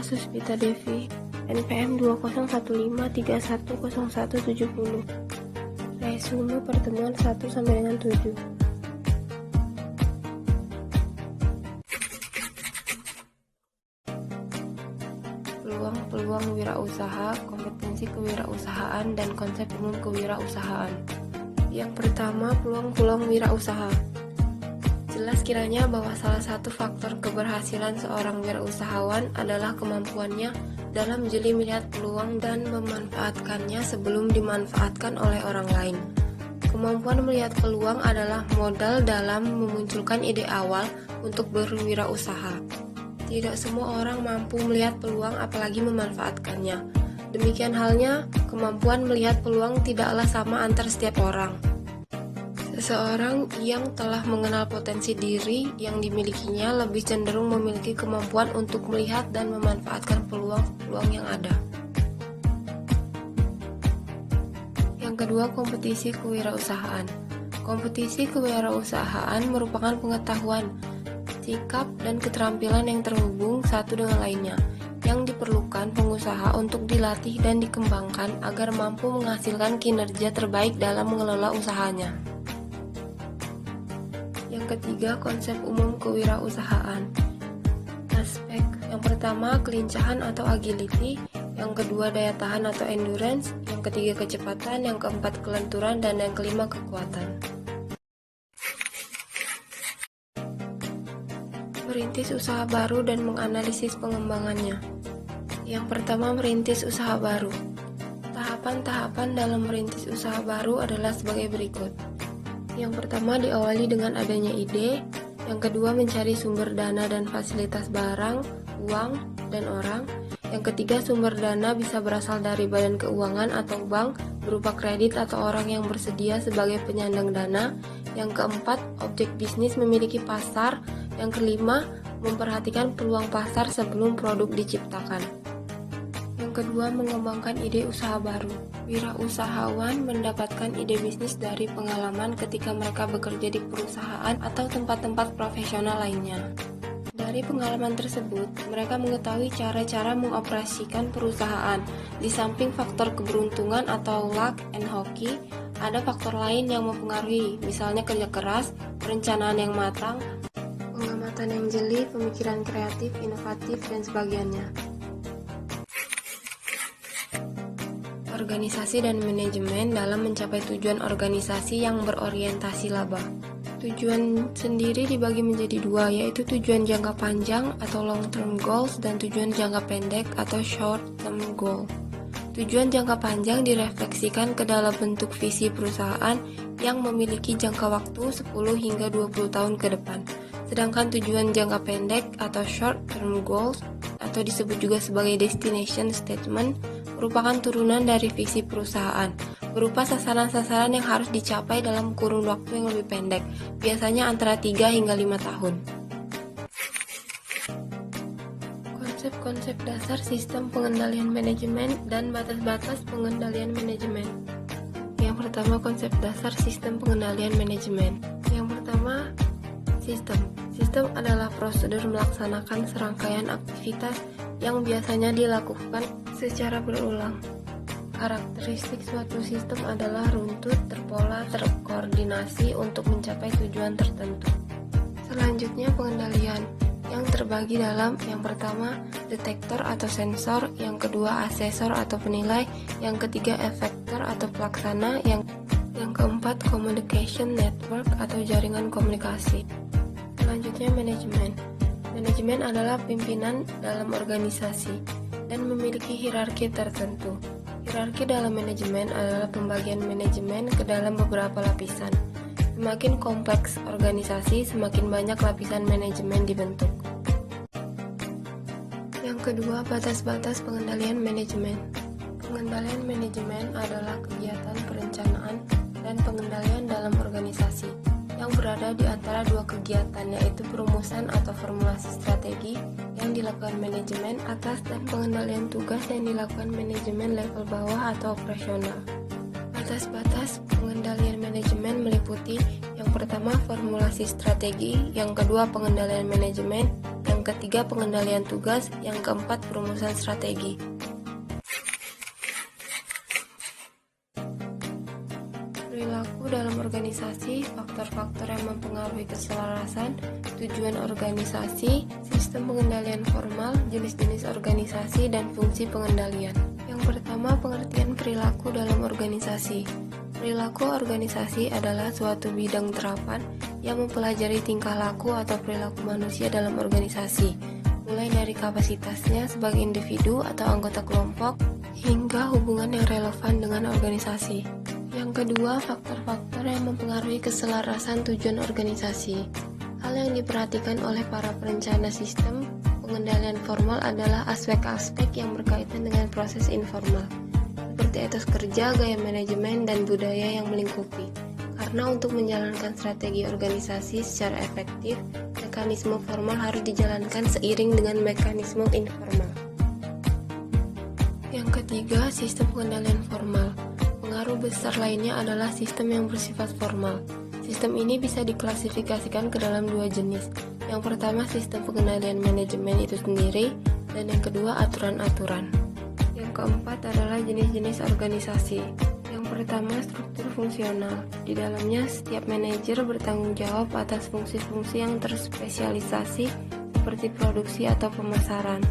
kasus Vita Devi, NPM 2015310170. Resume pertemuan 1 sampai dengan 7. Peluang-peluang wirausaha, kompetensi kewirausahaan, dan konsep umum kewirausahaan. Yang pertama, peluang-peluang wirausaha. Jelas kiranya bahwa salah satu faktor keberhasilan seorang wirausahawan adalah kemampuannya dalam jeli melihat peluang dan memanfaatkannya sebelum dimanfaatkan oleh orang lain. Kemampuan melihat peluang adalah modal dalam memunculkan ide awal untuk berwirausaha. Tidak semua orang mampu melihat peluang apalagi memanfaatkannya. Demikian halnya, kemampuan melihat peluang tidaklah sama antar setiap orang. Seseorang yang telah mengenal potensi diri yang dimilikinya lebih cenderung memiliki kemampuan untuk melihat dan memanfaatkan peluang-peluang yang ada. Yang kedua, kompetisi kewirausahaan. Kompetisi kewirausahaan merupakan pengetahuan, sikap, dan keterampilan yang terhubung satu dengan lainnya, yang diperlukan pengusaha untuk dilatih dan dikembangkan agar mampu menghasilkan kinerja terbaik dalam mengelola usahanya. Yang ketiga, konsep umum kewirausahaan. Aspek yang pertama, kelincahan atau agility. Yang kedua, daya tahan atau endurance. Yang ketiga, kecepatan. Yang keempat, kelenturan. Dan yang kelima, kekuatan. Merintis usaha baru dan menganalisis pengembangannya. Yang pertama, merintis usaha baru. Tahapan-tahapan dalam merintis usaha baru adalah sebagai berikut. Yang pertama, diawali dengan adanya ide. Yang kedua, mencari sumber dana dan fasilitas barang, uang, dan orang. Yang ketiga, sumber dana bisa berasal dari badan keuangan atau bank berupa kredit atau orang yang bersedia sebagai penyandang dana. Yang keempat, objek bisnis memiliki pasar. Yang kelima, memperhatikan peluang pasar sebelum produk diciptakan. Yang kedua, mengembangkan ide usaha baru. Wirausahawan mendapatkan ide bisnis dari pengalaman ketika mereka bekerja di perusahaan atau tempat-tempat profesional lainnya. Dari pengalaman tersebut, mereka mengetahui cara-cara mengoperasikan perusahaan. Di samping faktor keberuntungan atau luck and hoki, ada faktor lain yang mempengaruhi, misalnya kerja keras, perencanaan yang matang, pengamatan yang jeli, pemikiran kreatif, inovatif, dan sebagainya. Organisasi dan manajemen dalam mencapai tujuan organisasi yang berorientasi laba. Tujuan sendiri dibagi menjadi dua, yaitu tujuan jangka panjang atau long term goals dan tujuan jangka pendek atau short term goal. Tujuan jangka panjang direfleksikan ke dalam bentuk visi perusahaan yang memiliki jangka waktu 10 hingga 20 tahun ke depan. Sedangkan tujuan jangka pendek atau short term goals atau disebut juga sebagai destination statement merupakan turunan dari visi perusahaan, berupa sasaran-sasaran yang harus dicapai dalam kurun waktu yang lebih pendek, biasanya antara 3 hingga 5 tahun. Konsep-konsep dasar sistem pengendalian manajemen dan batas-batas pengendalian manajemen. Yang pertama, konsep dasar sistem pengendalian manajemen. Yang pertama, sistem. Sistem adalah prosedur melaksanakan serangkaian aktivitas yang biasanya dilakukan secara berulang. Karakteristik suatu sistem adalah runtut, terpola, terkoordinasi untuk mencapai tujuan tertentu. Selanjutnya, pengendalian yang terbagi dalam yang pertama, detektor atau sensor, yang kedua, asesor atau penilai, yang ketiga, efektor atau pelaksana, yang keempat, communication network atau jaringan komunikasi. Selanjutnya, manajemen. Manajemen adalah pimpinan dalam organisasi dan memiliki hierarki tertentu. Hierarki dalam manajemen adalah pembagian manajemen ke dalam beberapa lapisan. Semakin kompleks organisasi, semakin banyak lapisan manajemen dibentuk. Yang kedua, batas-batas pengendalian manajemen. Pengendalian manajemen adalah kegiatan perencanaan dan pengendalian dalam organisasi yang berada di antara dua kegiatan, yaitu perumusan atau formulasi strategi yang dilakukan manajemen atas dan pengendalian tugas yang dilakukan manajemen level bawah atau operasional. Batas-batas pengendalian manajemen meliputi yang pertama formulasi strategi, yang kedua pengendalian manajemen, yang yang ketiga pengendalian tugas, yang keempat perumusan strategi. Perilaku dalam organisasi, faktor-faktor yang mempengaruhi keselarasan, tujuan organisasi, sistem pengendalian formal, jenis-jenis organisasi, dan fungsi pengendalian. Yang pertama, pengertian perilaku dalam organisasi. Perilaku organisasi adalah suatu bidang terapan yang mempelajari tingkah laku atau perilaku manusia dalam organisasi, mulai dari kapasitasnya sebagai individu atau anggota kelompok, hingga hubungan yang relevan dengan organisasi. Yang kedua, faktor-faktor yang mempengaruhi keselarasan tujuan organisasi. Hal yang diperhatikan oleh para perencana sistem pengendalian formal adalah aspek-aspek yang berkaitan dengan proses informal, seperti etos kerja, gaya manajemen, dan budaya yang melingkupi. Karena untuk menjalankan strategi organisasi secara efektif, mekanisme formal harus dijalankan seiring dengan mekanisme informal. Yang ketiga, sistem pengendalian formal. Pengaruh besar lainnya adalah sistem yang bersifat formal. Sistem ini bisa diklasifikasikan ke dalam dua jenis. Yang pertama, sistem pengendalian manajemen itu sendiri, dan yang kedua, aturan-aturan. Yang keempat adalah jenis-jenis organisasi. Yang pertama, struktur fungsional. Di dalamnya, setiap manajer bertanggung jawab atas fungsi-fungsi yang terspesialisasi seperti produksi atau pemasaran.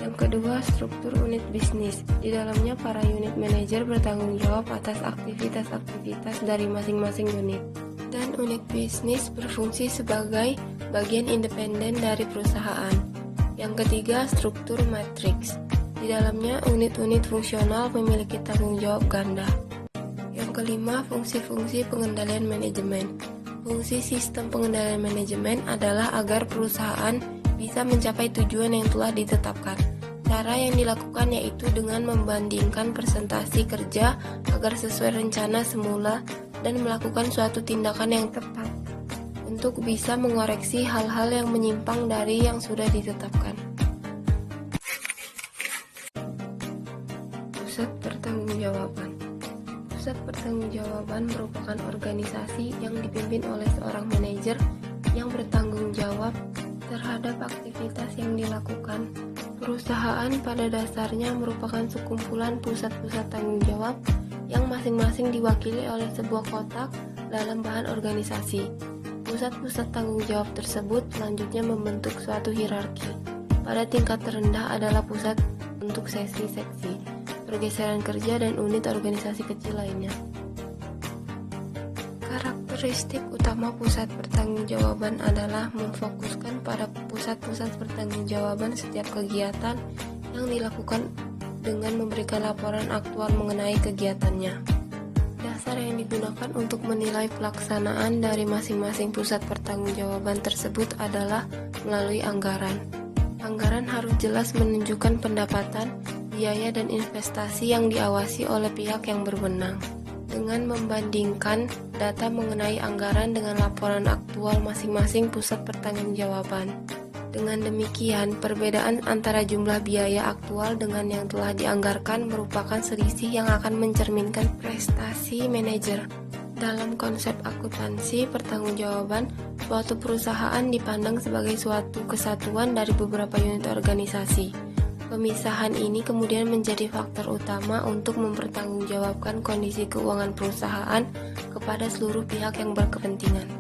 Yang kedua, struktur unit bisnis. Di dalamnya, para unit manajer bertanggung jawab atas aktivitas-aktivitas dari masing-masing unit. Dan unit bisnis berfungsi sebagai bagian independen dari perusahaan. Yang ketiga, struktur matriks. Di dalamnya, unit-unit fungsional memiliki tanggung jawab ganda. Yang kelima, fungsi-fungsi pengendalian manajemen. Fungsi sistem pengendalian manajemen adalah agar perusahaan bisa mencapai tujuan yang telah ditetapkan. Cara yang dilakukan yaitu dengan membandingkan presentasi kerja agar sesuai rencana semula dan melakukan suatu tindakan yang tepat untuk bisa mengoreksi hal-hal yang menyimpang dari yang sudah ditetapkan. Pusat pertanggungjawaban. Pusat pertanggungjawaban merupakan organisasi yang dipimpin oleh seorang manajer yang bertanggung jawab terhadap aktivitas yang dilakukan. Perusahaan pada dasarnya merupakan sekumpulan pusat-pusat tanggung jawab yang masing-masing diwakili oleh sebuah kotak dalam bahan organisasi. Pusat-pusat tanggung jawab tersebut selanjutnya membentuk suatu hierarki. Pada tingkat terendah adalah pusat untuk seksi-seksi, pergeseran kerja, dan unit organisasi kecil lainnya. Karakteristik utama pusat pertanggungjawaban adalah memfokuskan pada pusat-pusat pertanggungjawaban setiap kegiatan yang dilakukan dengan memberikan laporan aktual mengenai kegiatannya. Dasar yang digunakan untuk menilai pelaksanaan dari masing-masing pusat pertanggungjawaban tersebut adalah melalui anggaran. Anggaran harus jelas menunjukkan pendapatan, biaya, dan investasi yang diawasi oleh pihak yang berwenang. Dengan membandingkan data mengenai anggaran dengan laporan aktual masing-masing pusat pertanggungjawaban. Dengan demikian, perbedaan antara jumlah biaya aktual dengan yang telah dianggarkan merupakan selisih yang akan mencerminkan prestasi manajer. Dalam konsep akuntansi pertanggungjawaban, suatu perusahaan dipandang sebagai suatu kesatuan dari beberapa unit organisasi. Pemisahan ini kemudian menjadi faktor utama untuk mempertanggungjawabkan kondisi keuangan perusahaan kepada seluruh pihak yang berkepentingan.